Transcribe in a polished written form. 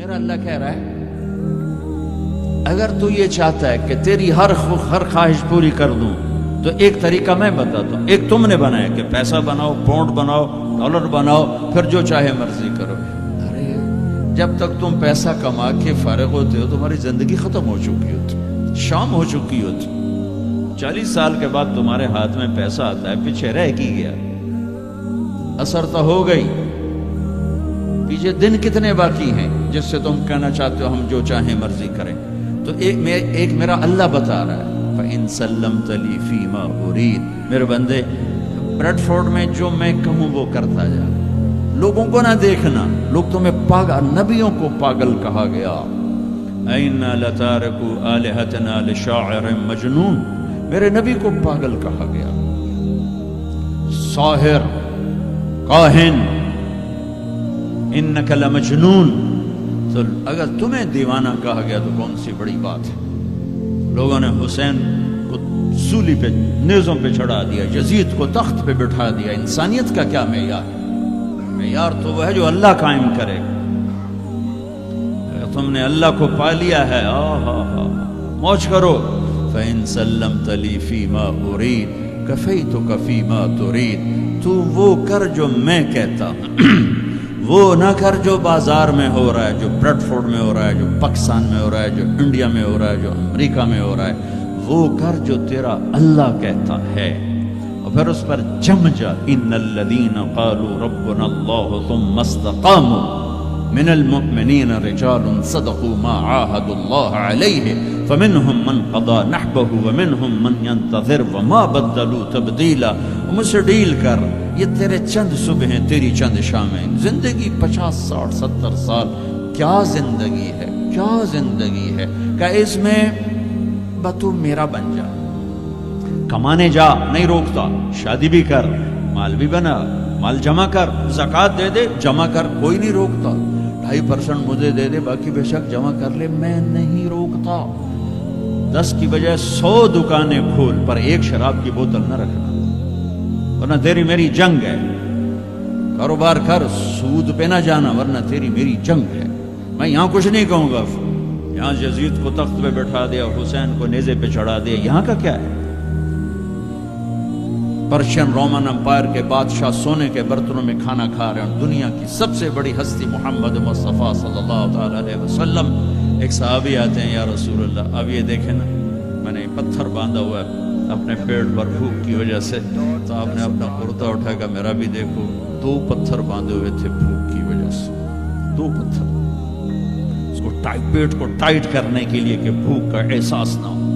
میرا اللہ کہہ رہا ہے اگر تو یہ چاہتا ہے کہ تیری ہر خواہش پوری کر دوں تو ایک طریقہ میں بتاتا ہوں. ایک تم نے بنایا کہ پیسہ بناؤ، پاؤنڈ بناؤ، ڈالر بناؤ، پھر جو چاہے مرضی کرو. ارے جب تک تم پیسہ کما کے فارغ ہوتے ہو تمہاری زندگی ختم ہو چکی ہوتی، شام ہو چکی ہوتی. 40 سال کے بعد تمہارے ہاتھ میں پیسہ آتا ہے، پیچھے رہ کی گیا، اثر تو ہو گئی. پیچھے دن کتنے باقی ہیں جس سے تم کہنا چاہتے ہو ہم جو چاہیں مرضی کریں. تو ایک میرا اللہ بتا رہا ہے فَإِن سَلَّمْتَ لِي فِي مَا أُرِيدُ. میرے بندے بریڈ فورڈ میں جو میں کہوں وہ کرتا جا. لوگوں کو نہ دیکھنا، لوگ تمہیں پاگل، نبیوں کو پاگل کہا گیا. اَإِنَّا لَتَارِكُو آلِهَتَنَا لِشَاعِرٍ مَجْنُونٍ. میرے نبی کو پاگل کہا گیا، ساحر، کاہن، اِنَّكَ لَمَجْنُونَ. تو اگر تمہیں دیوانہ کہا گیا تو کون سی بڑی بات ہے. لوگوں نے حسین کو سولی پہ، نیزوں پہ چڑھا دیا، یزید کو تخت پہ بٹھا دیا. انسانیت کا کیا معیار ہے؟ معیار تو وہ ہے جو اللہ قائم کرے. اگر تم نے اللہ کو پا لیا ہے موج کرو. فَإِن سَلَّمْتَ لِي فِي مَا أُرِيدُ كَفَيْتُكَ فِي مَا تُرِيدُ. تو وہ کر جو میں کہتا ہوں، وہ نہ کر جو بازار میں ہو رہا ہے، جو بریڈ فورڈ میں ہو رہا ہے، جو پاکستان میں ہو رہا ہے، جو انڈیا میں ہو رہا ہے، جو امریکہ میں ہو رہا ہے. وہ کر جو تیرا اللہ کہتا ہے. اور پھر اس پر جم جا. ان الذین قالوا ربنا اللہ ثم استقاموا من المؤمنین رجال صدقوا ما عاهدوا اللہ علیہ فمنهم من قضى نحبه ومنهم من ينتظر وما بدلوا تبدیلا. مجھ سے ڈیل کر، یہ تیرے چند صبح ہیں، تیری چند شامیں. زندگی 50 60 70 سال، کیا زندگی ہے، کیا زندگی ہے. کہ اس میں تو میرا بن جا، کمانے جا، نہیں روکتا. شادی بھی کر، مال بھی بنا، مال جمع کر، زکوٰۃ دے دے، جمع کر، کوئی نہیں روکتا. 2.5% مجھے دے دے، باقی بے شک جمع کر لے، میں نہیں روکتا. 10 کی بجائے 100 دکانیں کھول، پر ایک شراب کی بوتل نہ رکھنا، ورنہ تیری میری جنگ ہے. کاروبار کر، سود پہ نہ جانا، ورنہ تیری میری جنگ ہے. میں یہاں کچھ نہیں کہوں گا. یہاں یزید کو تخت پہ بٹھا دیا، حسین کو نیزے پہ چڑھا دیا، یہاں کا کیا ہے؟ پرشین رومن امپائر کے بادشاہ سونے کے برتنوں میں کھانا کھا رہے ہیں. دنیا کی سب سے بڑی ہستی محمد مصطفیٰ صلی اللہ تعالی علیہ وسلم. ایک صحابی آتے ہیں، یا رسول اللہ اب یہ دیکھیں نا، میں نے پتھر باندھا ہوا ہے اپنے پیٹ پر بھوک کی وجہ سے. تو آپ نے اپنا کرتا اٹھا کر میرا بھی دیکھو. 2 پتھر باندھے ہوئے تھے بھوک کی وجہ سے، 2 پتھر. اس کو پیٹ کو ٹائٹ کرنے کے لیے کہ بھوک کا احساس نہ ہو.